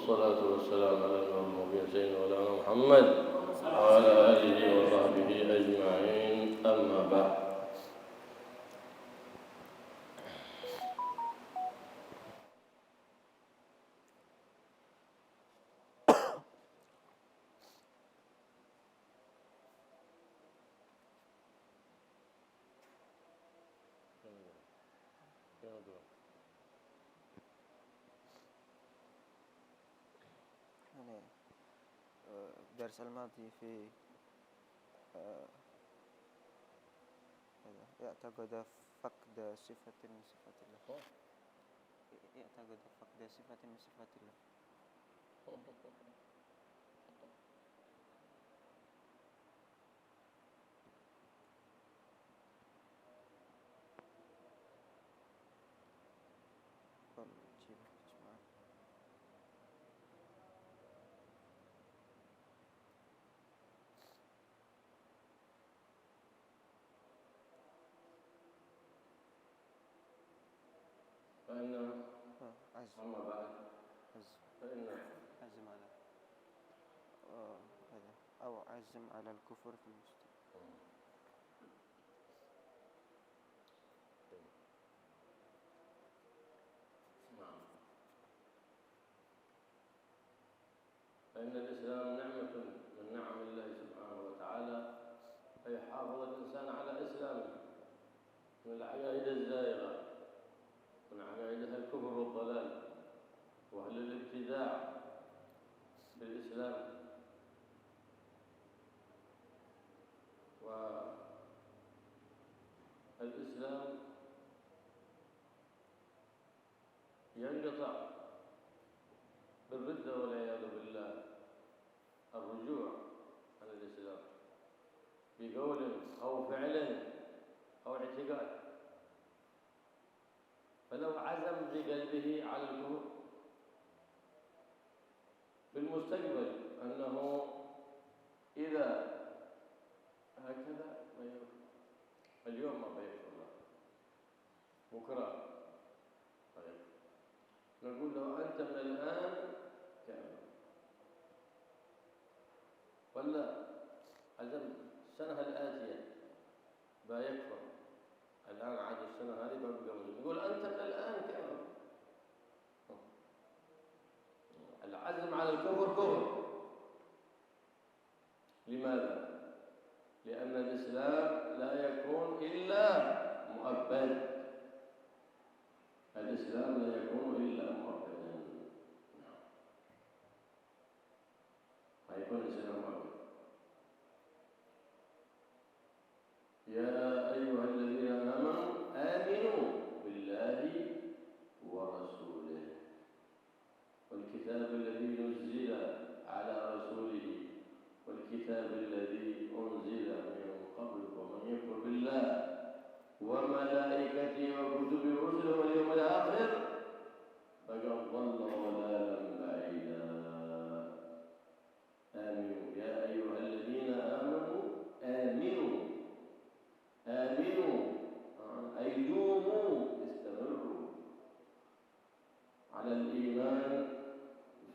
والصلاة والسلام على المبعوث سيدنا مولانا محمد وعلى آله وصحبه أجمعين. أما بعد. الدرس الماضي في يعتقد فقد صفة من صفات الله. يعتقد فقد صفة من صفات الله. فإن أما بعد فإن عزم على أو عزم على الكفر في المستقبل. نعم. فإن الإسلام نعمة من نعم الله سبحانه وتعالى، فيحافظ الإنسان على إسلامه من العقائد الزائغة، من عقائدها الكفر والضلال وأهل الابتداع بالإسلام. والإسلام ينقطع بالردة والعياذ بالله الرجوع عن الإسلام بقول أو فعل أو اعتقاد. فلو عزم بقلبه على الكفر بالمستقبل أنه إذا هكذا ما يكفر، اليوم ما بيكفر له، بكرة طيب نقول له أنت من الآن كامل، ولا عزم السنة الآتية بيكفر، الآن عاد السنة هذه بقى مسلم، نقول أنت من الآن كامل. العزم على الكفر كفر. لماذا؟ لأن الإسلام لا يكون إلا مؤبد. الإسلام لا يكون إلا مؤبدا. ما يكون الإسلام مؤبد. يا أيها الذين آمنوا آمنوا بالله ورسوله والكتاب الذي نزل على رسوله والكتاب الذي أنزل من قبل، ومن يكفر بالله وملائكته وكتبه ورسله واليوم الآخر فقد ضل ضلالا بعيدا. آمنوا يا أيها الذين آمنوا آمنوا أي دوموا، استمروا على الإيمان،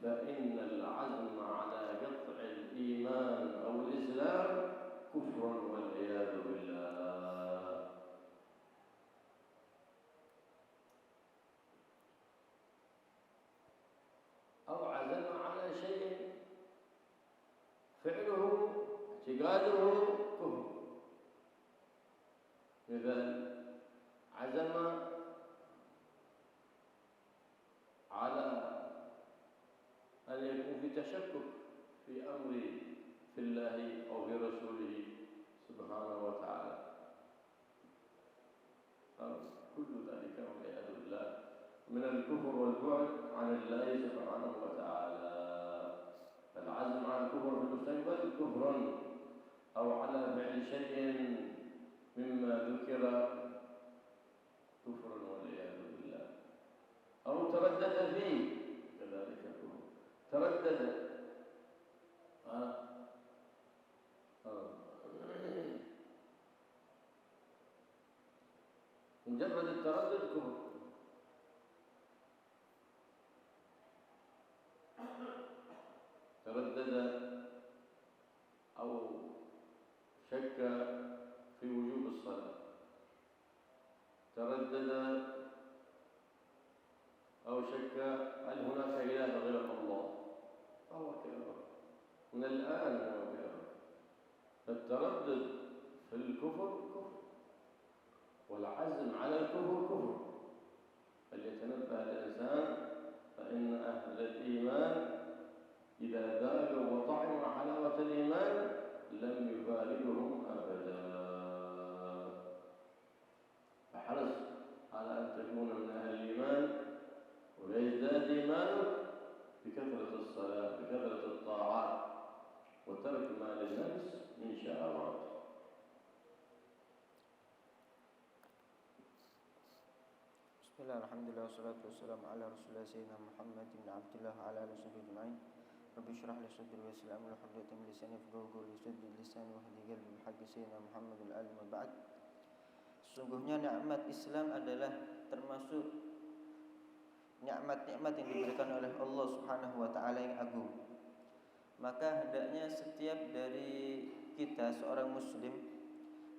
فإن العزم على قطع الإيمان أو الإسلام كفر والعياذ بالله. أو عزم على شيء فعله اعتقاده كفر. مثال عزم على أن يكون في تشكك في أمر في الله أو في رسوله سبحانه وتعالى، كل ذلك والعياذ بالله من الكفر والبعد عن الله سبحانه وتعالى. فالعزم على الكفر في المستقبل كفر، أو على فعل شيء مما ذكر كفر والعياذ بالله، أو تردد فيه كذلك كفر. تردد مجرد التردد كفر. تردد أو شك في وجوب الصلاة، تردد أو شك هل هناك إله غير الله، فهو كافر من الآن، هو كافر. فالتردد في الكفر كفر، والعزم على الكفر كفر. فليتنبه الإنسان، فإن أهل الإيمان إذا ذاقوا وطعموا حلاوة الإيمان لم يفارقهم أبدا. فحرص على أن تكون من أهل الإيمان، ويزداد إيمانك بكثرة الصلاة، بكثرة الطاعات، وترك ما للنفس من شهوات. Bismillah, alhamdulillah, wassalatu wassalamu ala rasulillah sayyidina Muhammad ibn Abdullah ala alihi wasahbihi ajma'in. Rabbi shrah li sadri wa yassir li amri wahlul 'uqdatam min lisani yafqahu qawli. Saddid lisani wa hdi qalbi bil haqqi sayyidina Muhammadul alim wa ba'd. Sesungguhnya nikmat Islam adalah termasuk nikmat-nikmat yang diberikan oleh Allah Subhanahu wa taala yang agung. Maka hendaknya setiap dari kita seorang muslim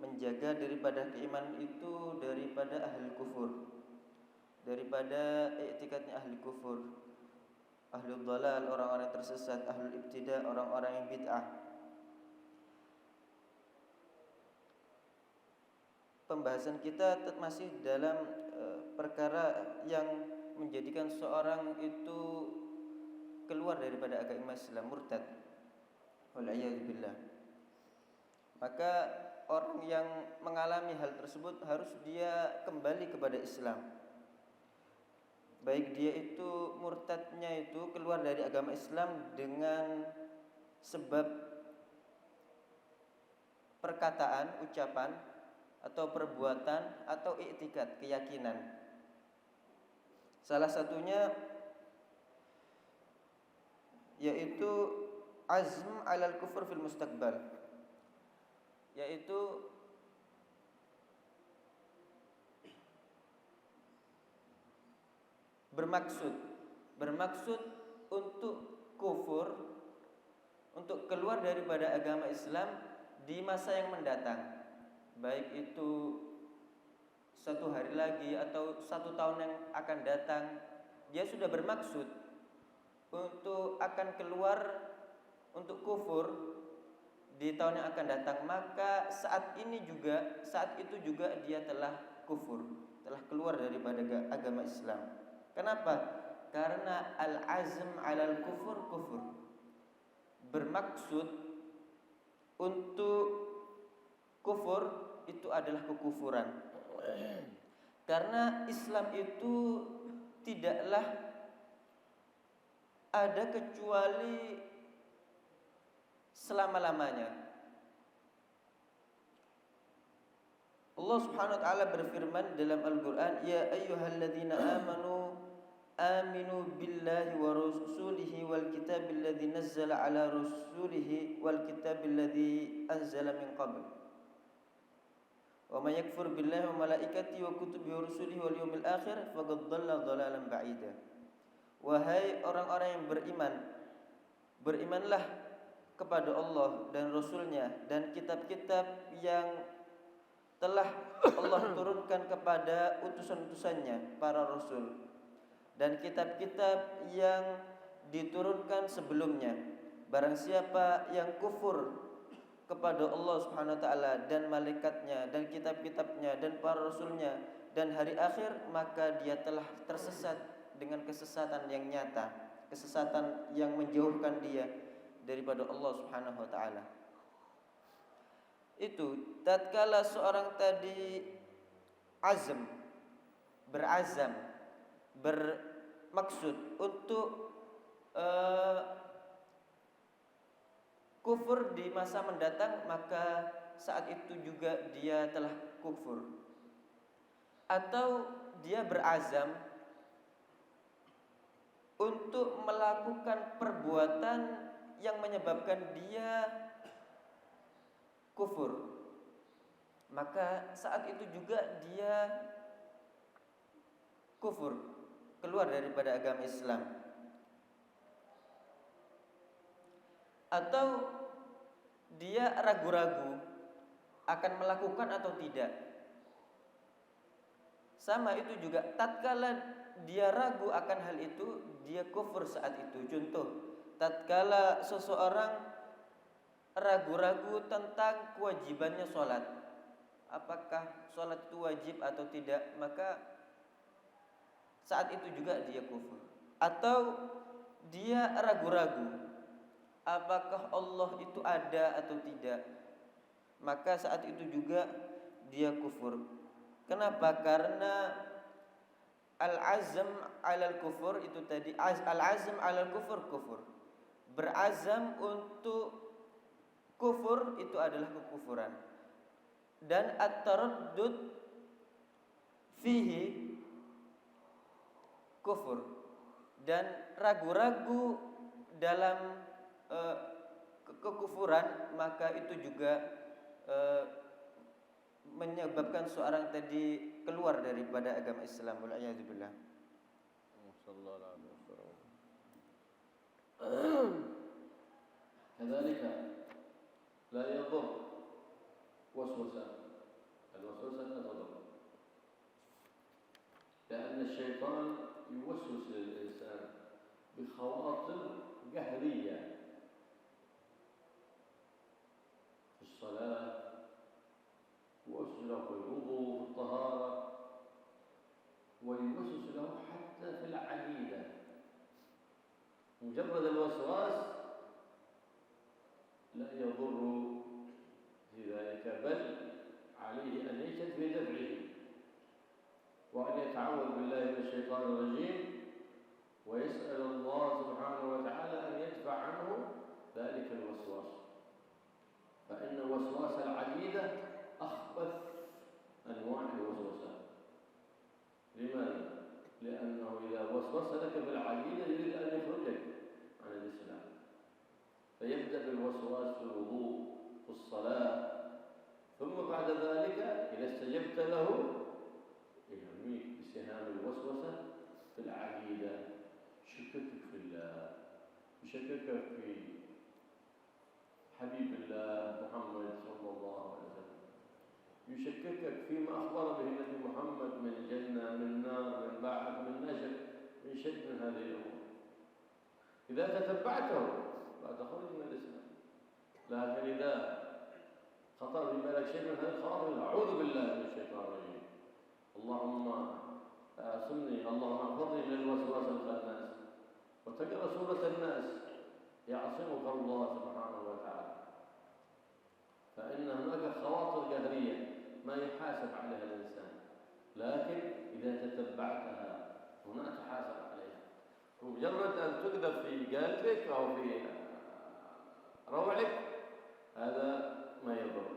menjaga daripada keimanan itu daripada ahli kufur, daripada i'tikadnya ahli kufur, ahlul dhalal, orang-orang yang tersesat, ahlul ibtida, orang-orang yang bid'ah. Pembahasan kita masih dalam perkara yang menjadikan seorang itu keluar daripada agama Islam, murtad, wal'iyadzubillah. Maka orang yang mengalami hal tersebut harus dia kembali kepada Islam. Baik dia itu murtadnya itu keluar dari agama Islam dengan sebab perkataan, ucapan, atau perbuatan, atau i'tikad, keyakinan. Salah satunya yaitu azm alal kufur fil mustaqbal, yaitu bermaksud untuk kufur, untuk keluar daripada agama Islam di masa yang mendatang, baik itu 1 hari lagi atau 1 tahun yang akan datang. Dia sudah bermaksud untuk akan keluar, untuk kufur di tahun yang akan datang, maka saat itu juga dia telah kufur, telah keluar daripada agama Islam. Kenapa? Karena al-azm 'alal kufur kufur. Bermaksud untuk kufur itu adalah kekufuran. Karena Islam itu tidaklah ada kecuali selama-lamanya. Allah Subhanahu wa taala berfirman dalam Al-Qur'an, "Ya ayyuhalladzina amanu aminu billahi wa rasulihi wal kitabil ladzi nazzala ala rasulihi wal kitabil ladzi anzala min qabl. Wa may yakfur billahi wa malaikatihi wa kutubihi wa rusulihi wal yawmil akhir faqad dhalla dhalalan ba'ida." Wahai orang-orang yang beriman, berimanlah kepada Allah dan Rasulnya dan kitab-kitab yang telah Allah turunkan kepada utusan-utusannya, para Rasul, dan kitab-kitab yang diturunkan sebelumnya. Barang siapa yang kufur kepada Allah Subhanahu wa taala dan malaikatnya dan kitab-kitabnya dan para Rasulnya dan hari akhir, maka dia telah tersesat dengan kesesatan yang nyata, kesesatan yang menjauhkan dia daripada Allah Subhanahu wa taala. Itu tatkala seorang tadi berazam, bermaksud untuk kufur di masa mendatang, maka saat itu juga dia telah kufur. Atau dia berazam untuk melakukan perbuatan yang menyebabkan dia kufur, maka saat itu juga dia kufur, keluar daripada agama Islam. atau dia ragu-ragu akan melakukan atau tidak. Sama itu juga, tatkala dia ragu akan hal itu, dia kufur saat itu. Contoh, tatkala seseorang ragu-ragu tentang kewajibannya sholat, apakah sholat itu wajib atau tidak, maka saat itu juga dia kufur. Atau dia ragu-ragu apakah Allah itu ada atau tidak, maka saat itu juga dia kufur. Kenapa? Karena al-azm 'alal kufur itu tadi, al-azm 'alal kufur kufur. Berazam untuk kufur itu adalah kekufuran. Dan at-taraddud fihi kufur. Dan ragu-ragu dalam kekufuran, maka itu juga menyebabkan seorang tadi keluar daripada agama Islam. Wal'iyadzubillah. كذلك لا يضر وسوسة، الوسوسة لا تضر، لأن الشيطان يوسوس للإنسان بخواطر قهرية في الصلاة، يوسوس له في الوضوء، في الطهارة، ويوسوس له حتى في العقيدة. مجرد الوسواس لا يضر في ذلك، بل عليه أن يجتهد في دفعه وأن يتعوذ بالله من الشيطان الرجيم ويسأل الله سبحانه وتعالى أن يدفع عنه ذلك الوسواس، فإن وسواس العقيدة أخبث أنواع الوسوسات. لماذا؟ لأنه إذا وسوس لك في العقيدة يريد أن يخرجك عن الإسلام، فيبدأ بالوسواس في الوضوء، في الصلاة، ثم بعد ذلك إذا استجبت له يرميك بسهام الوسوسة في العقيدة، يشككك في الله، يشككك في حبيب الله محمد صلى الله عليه وسلم، يشككك فيما أخبر به النبي محمد من جنة، من نار، من بعث، من نشر، من شيء من هذه الأمور. إذا تتبعته لا تخرج من الإسلام. لكن إذا خطر في بالك شيء من هذه الخواطر، أعوذ بالله من الشيطان الرجيم، اللهم أعصمني، اللهم احفظني من الوسواس الخناس، وتقرأ سورة الناس يعصمك الله سبحانه وتعالى. فإن هناك خواطر قهرية ما يحاسب عليها الإنسان، لكن إذا تتبعتها هنا تحاسب عليها. ومجرد أن تكذب في قلبك أو في روعك هذا ما يضر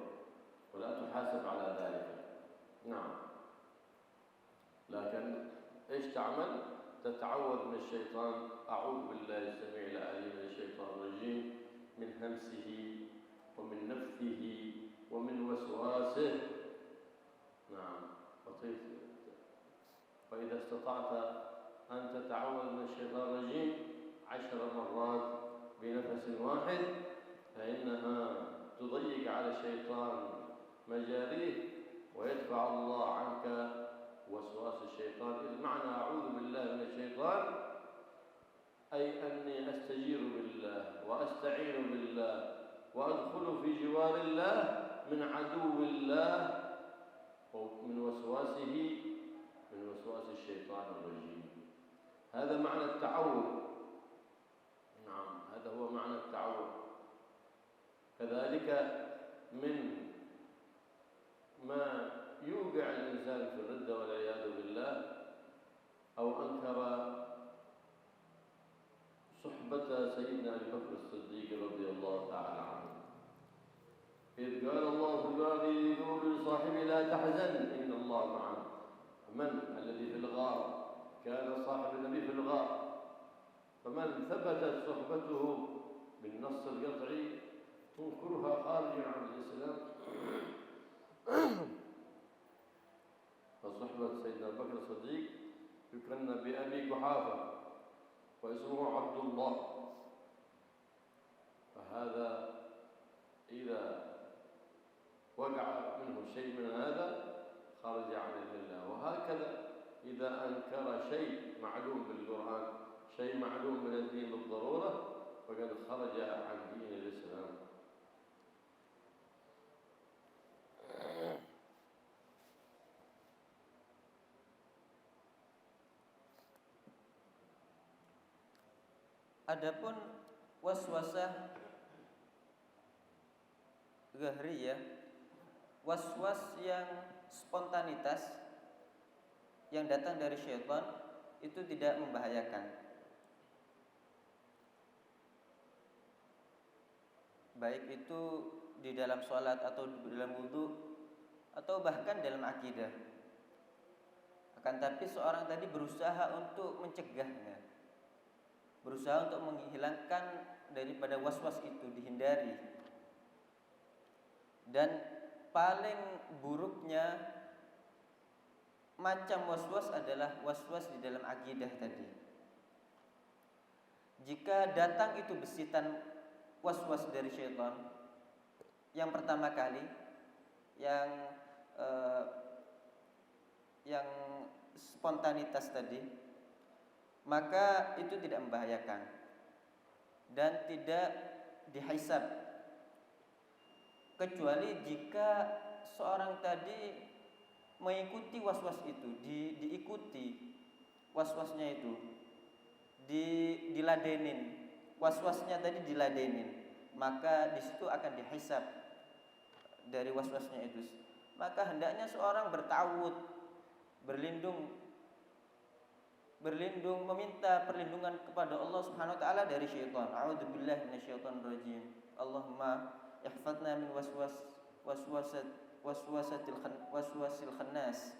ولا تحاسب على ذلك. نعم، لكن إيش تعمل؟ تتعوذ من الشيطان، أعوذ بالله السميع العليم من الشيطان الرجيم، من همسه ومن نفثه ومن وسواسه. نعم، وإذا استطعت أن تتعوذ من الشيطان الرجيم 10 مرات بنفس واحد فإنها تضيق على الشيطان مجاريه ويدفع الله عنك وسواس الشيطان. المعنى أعوذ بالله من الشيطان أي أني أستجير بالله وأستعين بالله وأدخل في جوار الله من عدو الله ومن وسواسه، من وسواس الشيطان الرجيم. هذا معنى التعوذ. نعم، هذا هو معنى التعوذ. كذلك من ما يوقع الإنسان في الردة والعياذ بالله أو أنكر صحبة سيدنا أبي بكر الصديق رضي الله تعالى عنه، إذ قال الله تبارك يقول لصاحبه لا تحزن إن الله معنا. من الذي في الغار؟ كان صاحب النبي في الغار، فمن ثبتت صحبته بالنص القطعي تنكرها خارجا عن الإسلام. فصحبة سيدنا أبي بكر الصديق يكنى بأبي قحافة واسمه عبد الله، فهذا إذا أنكر شيء معلوم بالقرآن، شيء معلوم من الدين بالضرورة، فقد خرج عن دين الإسلام. Adapun waswasah ghahriyah, waswas yang spontanitas yang datang dari syaitan, itu tidak membahayakan, baik itu di dalam sholat atau di dalam wudhu atau bahkan dalam akidah. Akan tapi seorang tadi berusaha untuk mencegahnya, berusaha untuk menghilangkan daripada waswas itu, dihindari. Dan paling buruknya macam waswas adalah waswas di dalam akidah tadi. Jika datang itu bisitan waswas dari syaitan, yang pertama kali yang spontanitas tadi, maka itu tidak membahayakan dan tidak dihisab, kecuali jika seorang tadi mengikuti waswas itu, diikuti waswasnya itu, diladenin, waswasnya tadi diladenin, maka di situ akan dihisab dari waswasnya itu. Maka hendaknya seorang bertawud, berlindung, meminta perlindungan kepada Allah Subhanahu wa taala dari syaitan. A'udzubillahi minasyaitonir rajim. Allahumma ihfadna min waswasil khannas.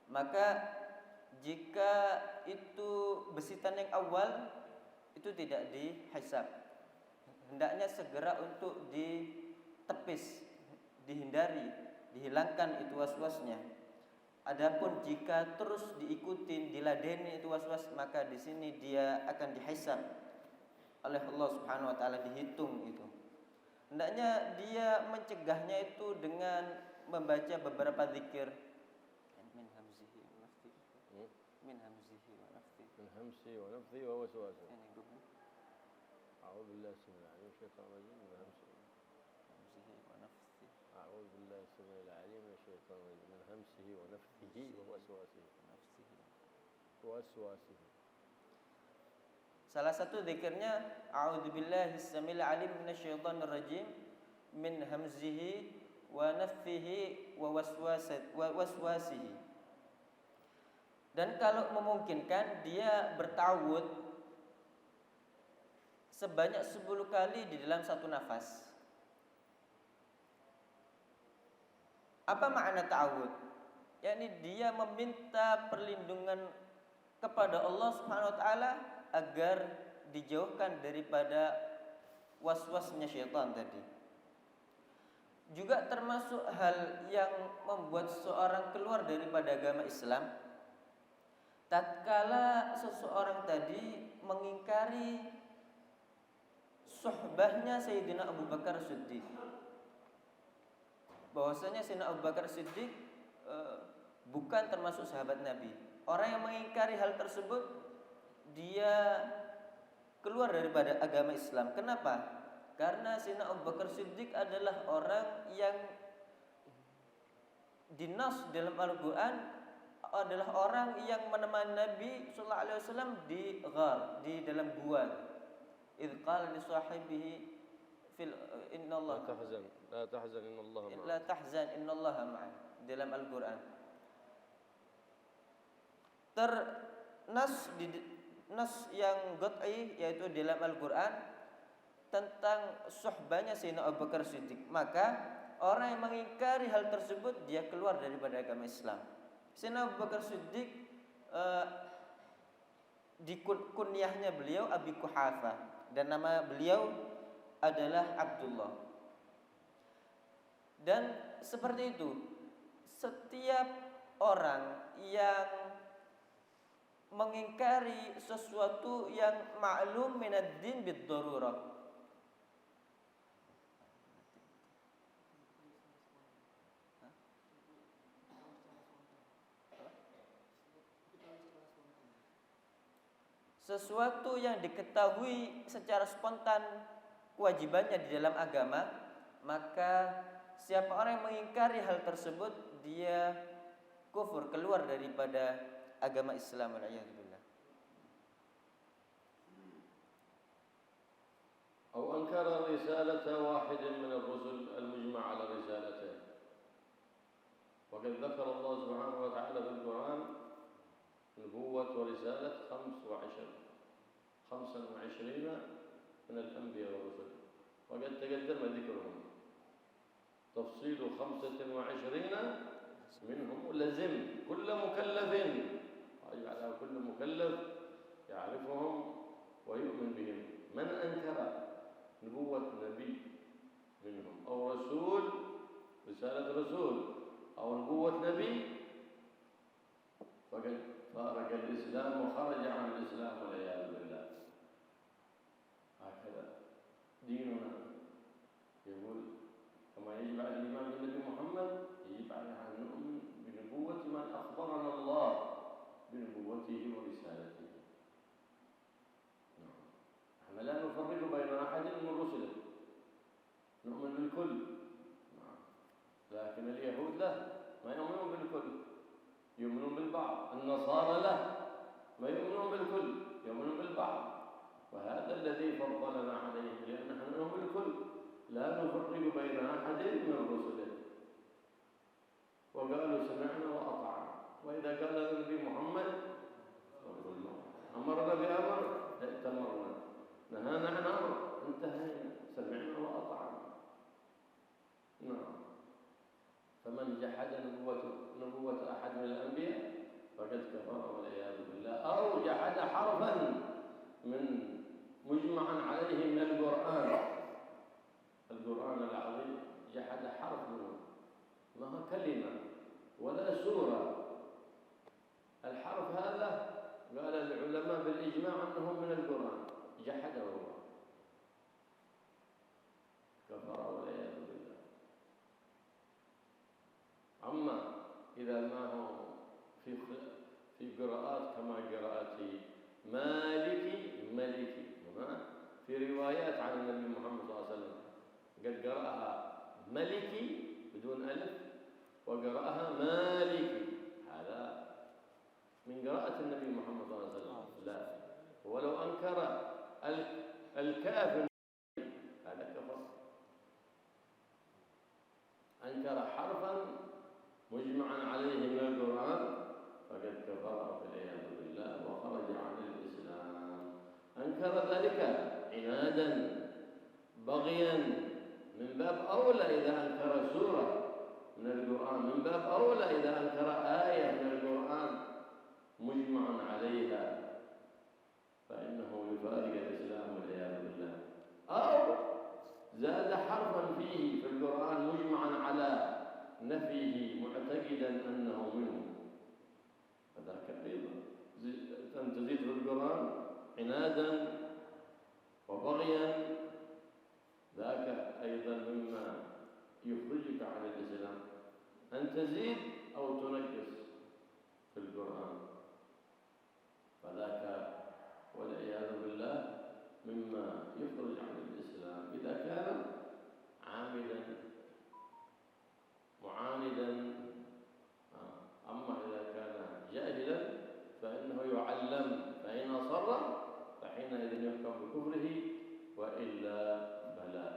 Maka jika itu bisitan yang awal itu tidak dihisab, hendaknya segera untuk ditepis, dihindari, dihilangkan itu waswasnya. Adapun jika terus diikutin, diladeni itu waswas, maka di sini dia akan dihisab oleh Allah Subhanahu wa taala, dihitung itu. Hendaknya dia mencegahnya itu dengan membaca beberapa zikir. Min hamzihi wa nafthihi. Min hamzihi wa nafthihi. Min hamzihi wa nafthihi wa waswasihi. A'udzu billahi samil alim syaitanir rajim. Min hamzihi wa nafthihi. A'udzu billahi samil alim syaitanir rajim. Min hamzihi wa nafthihi wa waswasihi. Waswasihi. Salah satu zikirnya a'udzubillahi samil alim minasyaitonir rajim min hamzihi wa nafthihi wa waswasihi. Dan kalau memungkinkan dia bertawud sebanyak 10 kali di dalam satu nafas. Apa makna ta'awud? Yakni dia meminta perlindungan kepada Allah Subhanahu wa taala agar dijauhkan daripada waswasnya syaitan tadi. Juga termasuk hal yang membuat seorang keluar daripada agama Islam, tatkala seseorang tadi mengingkari suhbahnya Sayyidina Abu Bakar Siddiq. Bahwasanya Sayyidina Abu Bakar Siddiq bukan termasuk sahabat Nabi. Orang yang mengingkari hal tersebut, dia keluar daripada agama Islam. Kenapa? Karena Sayyidina Abu Bakar Siddiq adalah orang yang dinas dalam Al-Quran, adalah orang yang menemani Nabi sallallahu alaihi wasallam di ghar, di dalam gua. Idz qala li sahibihi fil innallaha la tahzan innallaha ma'ana. La tahzan innallaha ma'ana dalam Al-Quran. Nas yang qat'i yaitu dalam Al-Quran tentang suhbahnya Sayyidina Abu Bakar Siddiq. Maka orang yang mengingkari hal tersebut dia keluar daripada agama Islam. Sayyidina Abu Bakar Siddiq di kunyahnya beliau Abi Quhafa dan nama beliau adalah Abdullah. Dan seperti itu, setiap orang yang mengingkari sesuatu yang ma'lum minad din bid-darurah, sesuatu yang diketahui secara spontan kewajibannya di dalam agama, maka siapa orang yang mengingkari hal tersebut, dia kufur, keluar daripada agama Islam. Wal'iyadzubillah. أو أنكر رسالة واحد من الرسل المجمع على رسالته. وقد ذكر الله سبحانه وتعالى في القرآن نبوة ورسالة 25 من الأنبياء والرسل، وقد تقدم ذكرهم. تفصيل 25 منهم لزم كل مكلف، على كل مكلف يعرفهم ويؤمن بهم. من أنكر نبوة نبي منهم أو رسول، رسالة رسول أو نبوة نبي، فقد فارق الإسلام وخرج عن الإسلام والعياذ بالله. هكذا ديننا يقول كما يجب على الإيمان بالنبي محمد، يجب علينا أن نؤمن بنبوة من أخبرنا الله بنبوته ورسالته. نحن لا نفرق بين أحد من رسله، نؤمن بالكل. لكن اليهود لا، ما يؤمنون بالكل، يؤمنون بالبعض. النصارى لا، ما يؤمنون بالكل، يؤمنون بالبعض. وهذا الذي فضلنا عليه، لأن نحن نؤمن بالكل، لا نفرق بين أحد من رسله. وقالوا سمعنا وأطعنا. وإذا قال النبي محمد أمرنا بأمر ائتمرنا، نهانا عن أمر انتهينا، سمعنا وأطعنا. نعم. فمن جحد نبوة أحد من الأنبياء فقد كفر والعياذ بالله، أو جحد حرفا من مجمعا عليه من القرآن العظيم، جحد حرف منه، ما هو كلمة ولا سورة. الحرف هذا قال العلماء بالإجماع أنه من القرآن، جحده هو، كفر والعياذ بالله. أما إذا ما هو في قراءات كما قراءة مالكي ملكي، في روايات عن النبي محمد صلى الله عليه وسلم قد قرأها ملكي بدون ألف وقرأها مالكي، هذا من قراءة النبي محمد صلى الله عليه وسلم. لا، ولو أنكر الكاف هذا كفر، أنكر حرفا مجمعا عليه من القرآن فقد كفر والعياذ بالله وخرج عن الإسلام. أنكر ذلك عنادا بغيا، من باب أولى إذا أنكر سورة من القرآن، من باب أولى إذا أنكر آية من القرآن مجمعا عليها، فإنه يفارق الإسلام والعياذ بالله. أو زاد حرفا فيه في القرآن مجمعا على نفيه معتقدا أنه منه، فذاك أيضا أن تزيد في القرآن عنادا وبغيا، ذاك أيضا مما يخرجك عن الإسلام، أن تزيد أو تنقص في القرآن، فذاك والعياذ بالله مما يخرج عن الإسلام إذا كان عاملا معاندا. أما إذا كان جاهلا فإنه يعلم، فإن أصر فحينئذ يحكم بكفره، وإلا فلا.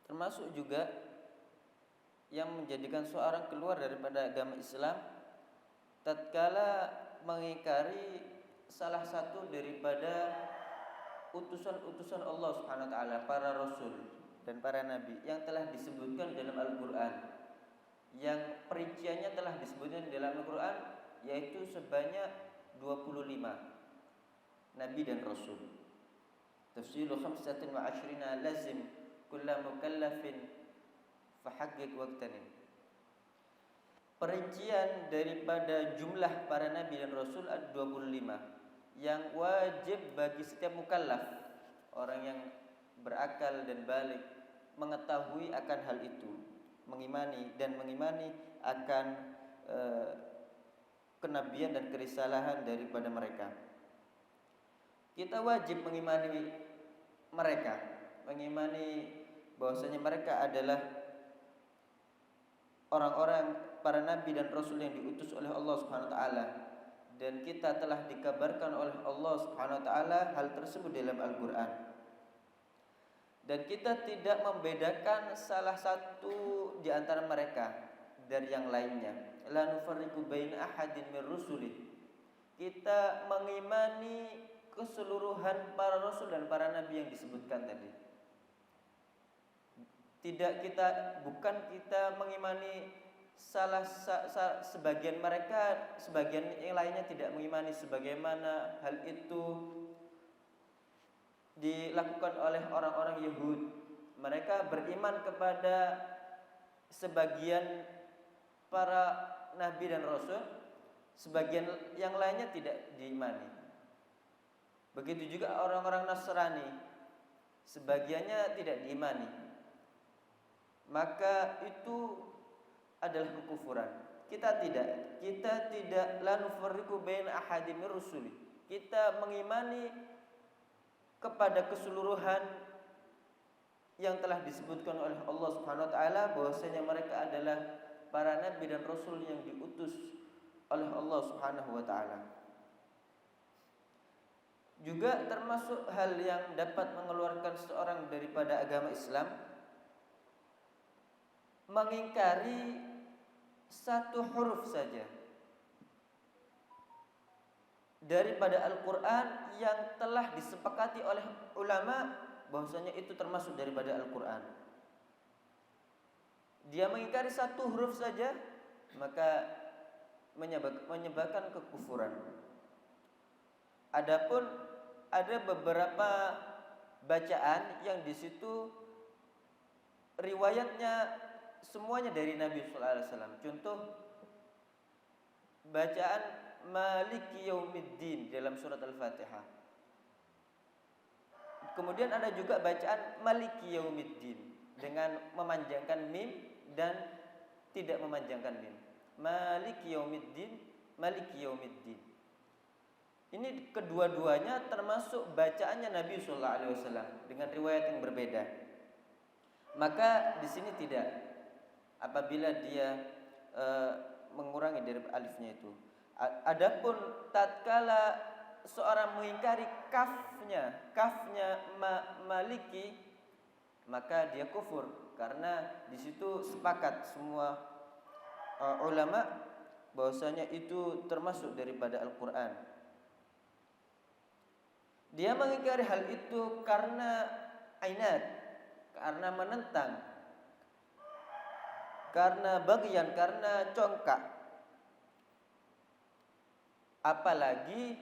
Termasuk juga yang menjadikan seorang keluar daripada agama Islam tatkala mengingkari salah satu daripada utusan-utusan Allah Subhanahu wa taala, para rasul dan para nabi yang telah disebutkan dalam Al-Qur'an, yang perinciannya telah disebutkan dalam Al-Qur'an, yaitu sebanyak 25 nabi dan rasul. Tafsilu 25 lazim kullu mukallafin fahaqqiq waqtanin. Perincian daripada jumlah para nabi dan rasul ada 25 yang wajib bagi setiap mukallaf, orang yang berakal dan balik, mengetahui akan hal itu, mengimani akan kenabian dan kerisalahan daripada mereka. Kita wajib mengimani mereka, mengimani bahwasanya mereka adalah orang-orang para nabi dan rasul yang diutus oleh Allah Subhanahu wa taala, dan kita telah dikabarkan oleh Allah Subhanahu wa taala hal tersebut dalam Al-Qur'an. Dan kita tidak membedakan salah satu di antara mereka dari yang lainnya. La nufarriqu baina ahadin min rusulih. Kita mengimani keseluruhan para rasul dan para nabi yang disebutkan tadi. Bukan kita mengimani sebagian mereka, sebagian yang lainnya tidak mengimani, sebagaimana hal itu dilakukan oleh orang-orang Yahud. Mereka beriman kepada sebagian para nabi dan rasul, sebagian yang lainnya tidak diimani. Begitu juga orang-orang Nasrani, sebagiannya tidak diimani. Maka itu adalah kekufuran. Kita tidak la nufarriqu baina ahadin min rusuli. Kita mengimani kepada keseluruhan yang telah disebutkan oleh Allah Subhanahu wa taala bahwasanya mereka adalah para nabi dan rasul yang diutus oleh Allah Subhanahu wa taala. Juga termasuk hal yang dapat mengeluarkan seseorang daripada agama Islam, mengingkari satu huruf saja daripada Al-Quran yang telah disepakati oleh ulama bahwasanya itu termasuk daripada Al-Quran. Dia mengingkari satu huruf saja, maka menyebabkan kekufuran. Adapun ada beberapa bacaan yang di situ riwayatnya semuanya dari Nabi sallallahu alaihi wasallam. Contoh bacaan Maliki Yaumiddin dalam surat Al-Fatihah. Kemudian ada juga bacaan Maliki Yaumiddin dengan memanjangkan mim dan tidak memanjangkan mim. Maliki Yaumiddin, Maliki Yaumiddin. Ini kedua-duanya termasuk bacaannya Nabi sallallahu alaihi wasallam dengan riwayat yang berbeda. Maka di sini tidak, apabila dia mengurangi dari alifnya itu. Adapun tatkala seorang mengingkari kafnya maliki, maka dia kufur, karena di situ sepakat semua ulama bahwasanya itu termasuk daripada Al-Qur'an. Dia mengingkari hal itu karena ainat, karena menentang, karena bagian, karena congkak. Apalagi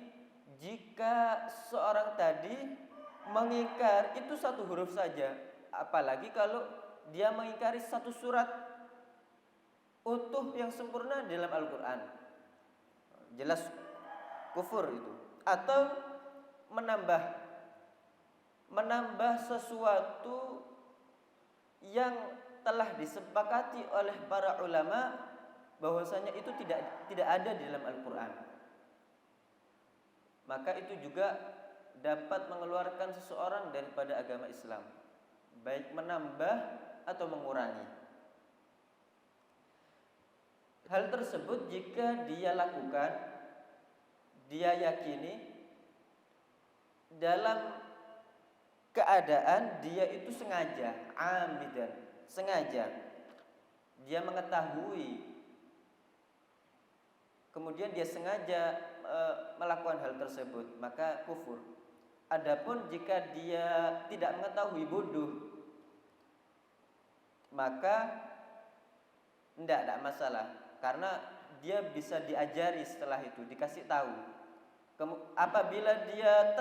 jika seorang tadi mengingkar itu satu huruf saja, apalagi kalau dia mengingkari satu surat utuh yang sempurna dalam Al-Quran, jelas kufur itu. Atau menambah sesuatu yang telah disepakati oleh para ulama bahwasanya itu tidak ada di dalam Al-Quran, maka itu juga dapat mengeluarkan seseorang daripada agama Islam, baik menambah atau mengurangi. Hal tersebut jika dia lakukan, dia yakini dalam keadaan dia itu sengaja, amidan, sengaja, dia mengetahui, kemudian dia sengaja melakukan hal tersebut, maka kufur. Adapun jika dia tidak mengetahui, bodoh, maka tidak masalah, karena dia bisa diajari setelah itu, dikasih tahu. Apabila dia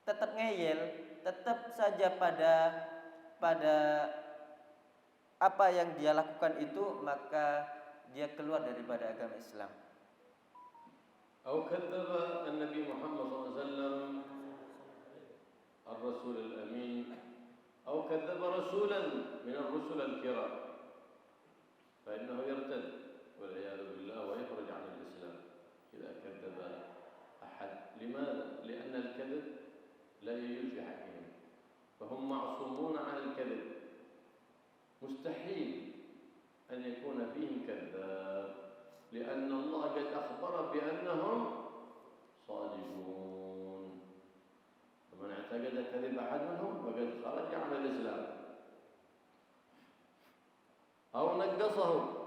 tetap ngeyel, tetap saja pada apa yang dia lakukan itu, maka dia keluar daripada agama Islam. أو كذب النبي محمد صلى الله عليه وسلم الرسول الأمين أو كذب رسولا من الرسل الكرام فإنه يرتد والعياذ بالله ويخرج عن الإسلام إذا كذب أحد. لماذا؟ لأن الكذب لا يجوز في حقهم، فهم معصومون عن الكذب، مستحيل أن يكون فيهم كذاب، لأن الله قد أخبر بأنهم صادقون. فمن اعتقد كذب أحد منهم فقد خرج عن الإسلام. أو نقصه،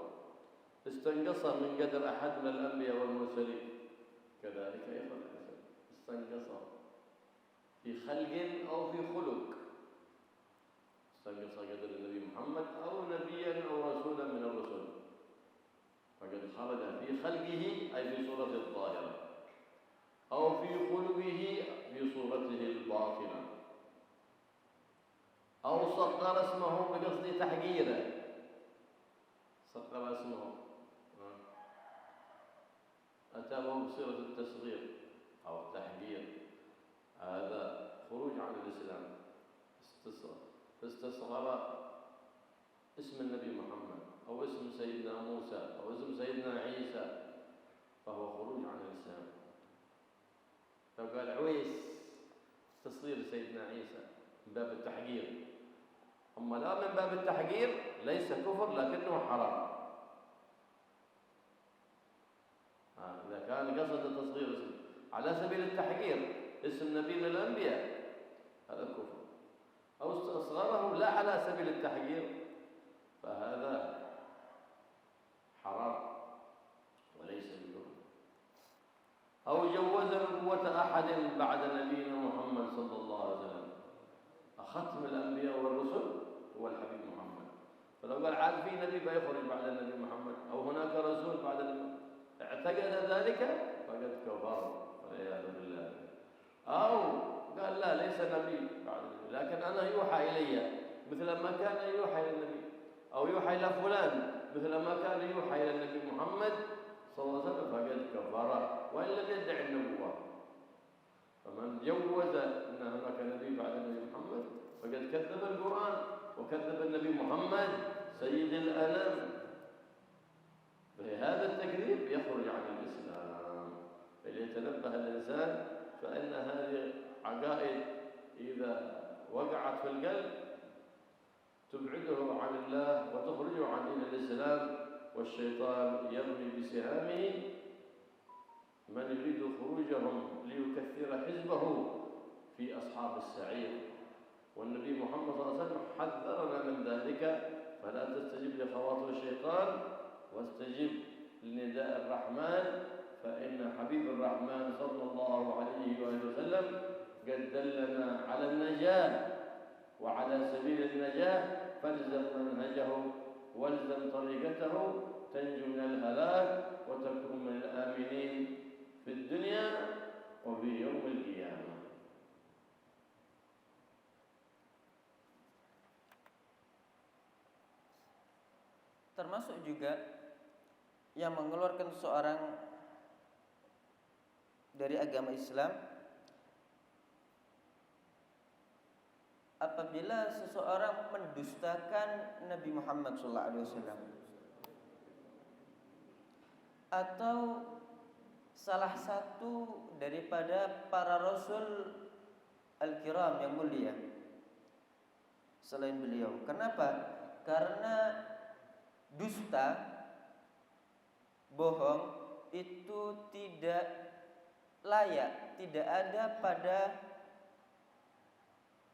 استنقص من قدر أحد من الأنبياء والمرسلين، كذلك يفعل الإنسان، استنقصه في خلق أو في خلق، استنقص قدر النبي محمد أو نبيا أو رسولا من الرسل، فقد خرج في خلقه أي في صورته الظاهرة، أو في خلقه في صورته الباطنة، أو صغر اسمه بقصد تحقيره، صغر اسمه أتاه بصيغة التصغير أو التحقير، هذا خروج عن الإسلام. استصغر اسم النبي محمد أو اسم سيدنا موسى أو اسم سيدنا عيسى، فهو خروج عن الإسلام. فقال عويس تصغير سيدنا عيسى من باب التحقير، أما لا من باب التحقير ليس كفر لكنه حرام. إذا كان قصد تصغير اسم على سبيل التحقير اسم نبي من الأنبياء هذا كفر، أو استصغره لا على سبيل التحقير فهذا حرام وليس بكفر. أو جوز نبوة أحد بعد نبينا محمد صلى الله عليه وسلم. ختم الأنبياء والرسل هو الحبيب محمد، فلو قال عاد في نبي بيخرج بعد النبي محمد أو هناك رسول بعد النبي اعتقد ذلك فقد كفر والعياذ بالله. أو قال لا ليس نبي بعد النبي لكن أنا يوحى إلي مثل ما كان يوحى إلى النبي، أو يوحى إلى فلان مثل ما كان يوحى إلى النبي محمد صلى الله عليه وسلم فقد كفر وإن لم يدعي النبوة. فمن جوز أن هناك نبي بعد النبي محمد فقد كذب القرآن وكذب النبي محمد سيد الأنام. بهذا التكذيب يخرج عن الإسلام. فليتنبه الإنسان، فإن هذه عقائد إذا وقعت في القلب تبعده عن الله وتخرجه عن دين الإسلام، والشيطان يرمي بسهامه من يريد خروجهم ليكثر حزبه في أصحاب السعير. والنبي محمد صلى الله عليه وسلم حذرنا من ذلك، فلا تستجب لخواطر الشيطان واستجب لنداء الرحمن، فإن حبيب الرحمن صلى الله عليه وآله وسلم قد دلنا على النجاة وعلى سبيل النجاة، فالزم منهجه والزم طريقته تنجو من الهلاك وتكون من الآمنين في الدنيا وفي يوم القيامة. Termasuk juga yang mengeluarkan seorang dari agama Islam apabila seseorang mendustakan Nabi Muhammad SAW atau salah satu daripada para rasul al-kiram yang mulia selain beliau. Kenapa? Karena dusta, bohong itu tidak layak, tidak ada pada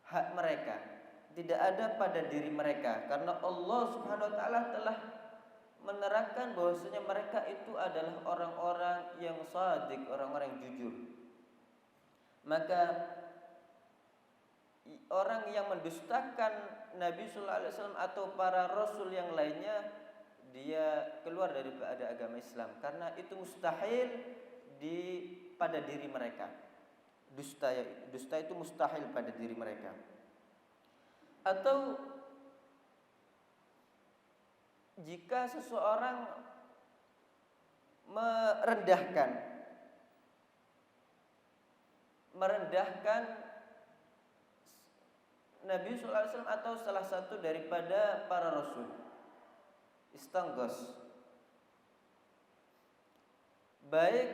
hak mereka, tidak ada pada diri mereka, karena Allah Subhanahu wa taala telah menerangkan bahwasanya mereka itu adalah orang-orang yang shadiq, orang-orang yang jujur. Maka orang yang mendustakan Nabi sallallahu alaihi wasallam atau para rasul yang lainnya, dia keluar daripada agama Islam, karena itu mustahil pada diri mereka. Dusta itu mustahil pada diri mereka. Atau jika seseorang merendahkan Nabi SAW atau salah satu daripada para rasul. Istanghas. Baik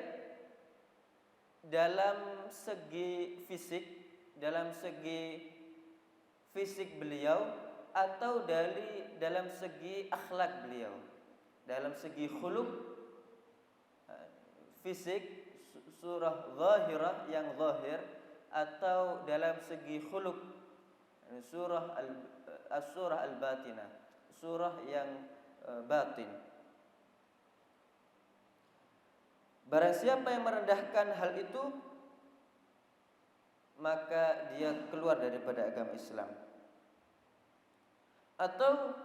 dalam segi fisik beliau atau dalam segi akhlak beliau, dalam segi khuluq, fisik surah zahirah yang zahir, atau dalam segi khuluq surah al-batinah, surah yang batin. Barang siapa yang merendahkan hal itu, maka dia keluar daripada agama Islam. Atau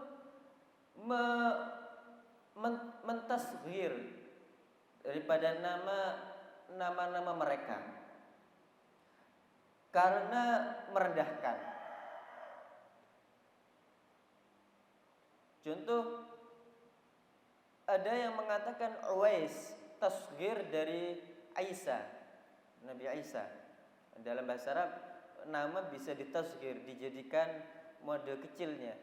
mentasghir daripada nama-nama mereka karena merendahkan. Contoh, ada yang mengatakan Uwais, tasghir dari Isa, Nabi Isa. Dalam bahasa Arab, nama bisa ditasghir, dijadikan mode kecilnya.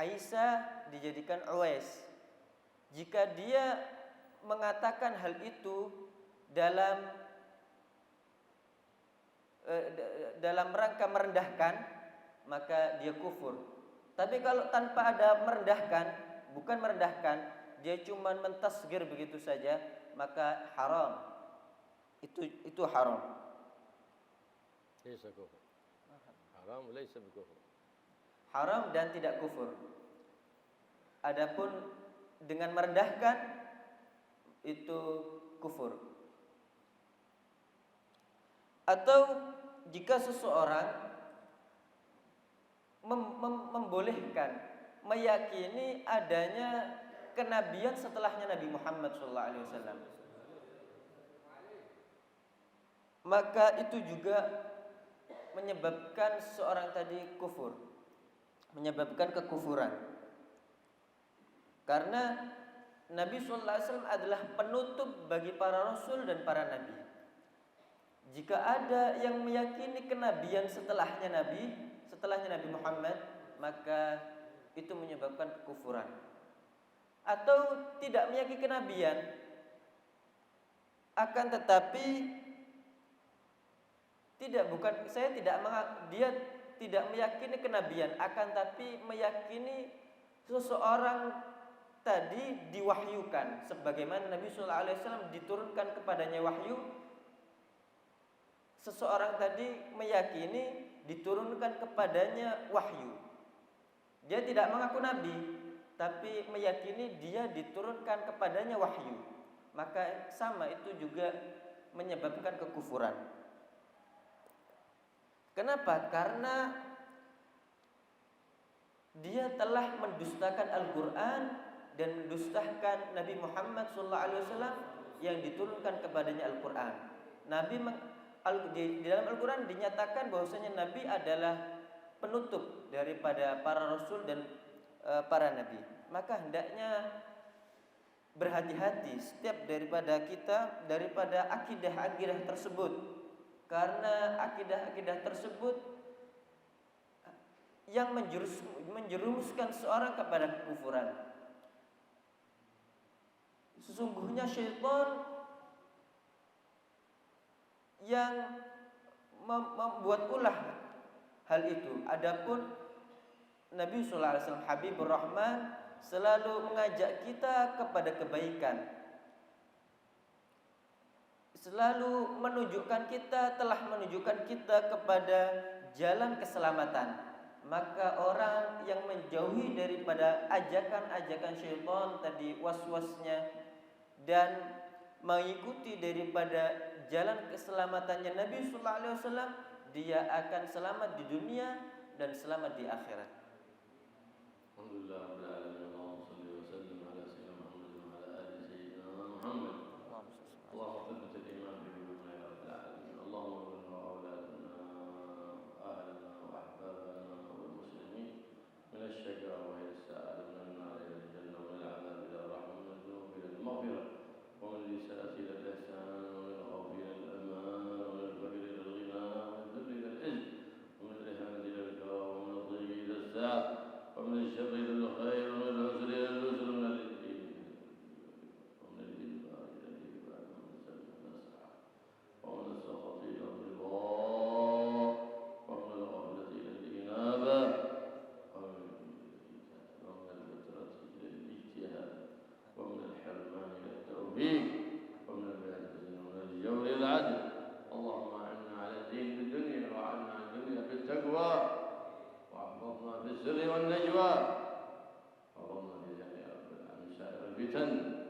Isa dijadikan Uwais. Jika dia mengatakan hal itu dalam rangka merendahkan, maka dia kufur. Tapi kalau tanpa ada merendahkan, bukan merendahkan, dia cuma mentasghir begitu saja, maka haram. Itu haram. Laisa kufur. Haram laisa bikufur. Haram dan tidak kufur. Adapun dengan merendahkan itu kufur. Atau jika seseorang membolehkan, meyakini adanya kenabian setelahnya Nabi Muhammad SAW, maka itu juga menyebabkan seseorang tadi kufur, menyebabkan kekufuran. Karena Nabi SAW adalah penutup bagi para rasul dan para nabi. Jika ada yang meyakini kenabian setelahnya Nabi Muhammad, maka itu menyebabkan kekufuran. Atau tidak meyakini kenabian, akan tetapi dia tidak meyakini kenabian, akan tapi meyakini seseorang tadi diwahyukan, sebagaimana Nabi SAW diturunkan kepadanya wahyu. Seseorang tadi meyakini diturunkan kepadanya wahyu. Dia tidak mengaku nabi, tapi meyakini dia diturunkan kepadanya wahyu. Maka sama, itu juga menyebabkan kekufuran. Kenapa? Karena dia telah mendustakan Al-Quran dan mendustakan Nabi Muhammad SAW yang diturunkan kepadanya Al-Quran. Di dalam Al-Quran dinyatakan bahwasanya Nabi adalah penutup daripada para rasul dan para nabi. Maka hendaknya berhati-hati setiap daripada kita daripada akidah-akidah tersebut, karena akidah-akidah tersebut yang menjerumuskan seorang kepada kekufuran. Sesungguhnya syaitan yang membuat ulah hal itu. Adapun Nabi sallallahu alaihi wasallam Habibur Rahman selalu mengajak kita kepada kebaikan. Telah menunjukkan kita kepada jalan keselamatan. Maka orang yang menjauhi daripada ajakan-ajakan syaitan tadi, waswasnya, dan mengikuti daripada jalan keselamatannya Nabi sallallahu alaihi wasallam, dia akan selamat di dunia dan selamat di akhirat. Alhamdulillah rabbil alamin. Allahumma shalli wa sallim ala sayyidina Muhammad wa ala ali sayyidina Muhammad. Allahumma thabbit al-iman fi qulubina ya rabbil alamin. Allahumma ighfir wa awladana ahlana wa ahbabana wal muslimin min ash-shaqa'a wa al-sa'ad min an-nar ila al-jannah wa min al-'adhab ila ar-rahmah wa min al-dhunub ila al-maghfirah wa min al-isa'ati ila al-ihsan wa min al-khawfi ila al-aman wa min al-faqri ila al-ghina wa min al-dhilli ila al-'izz wa min al-ihana الفتن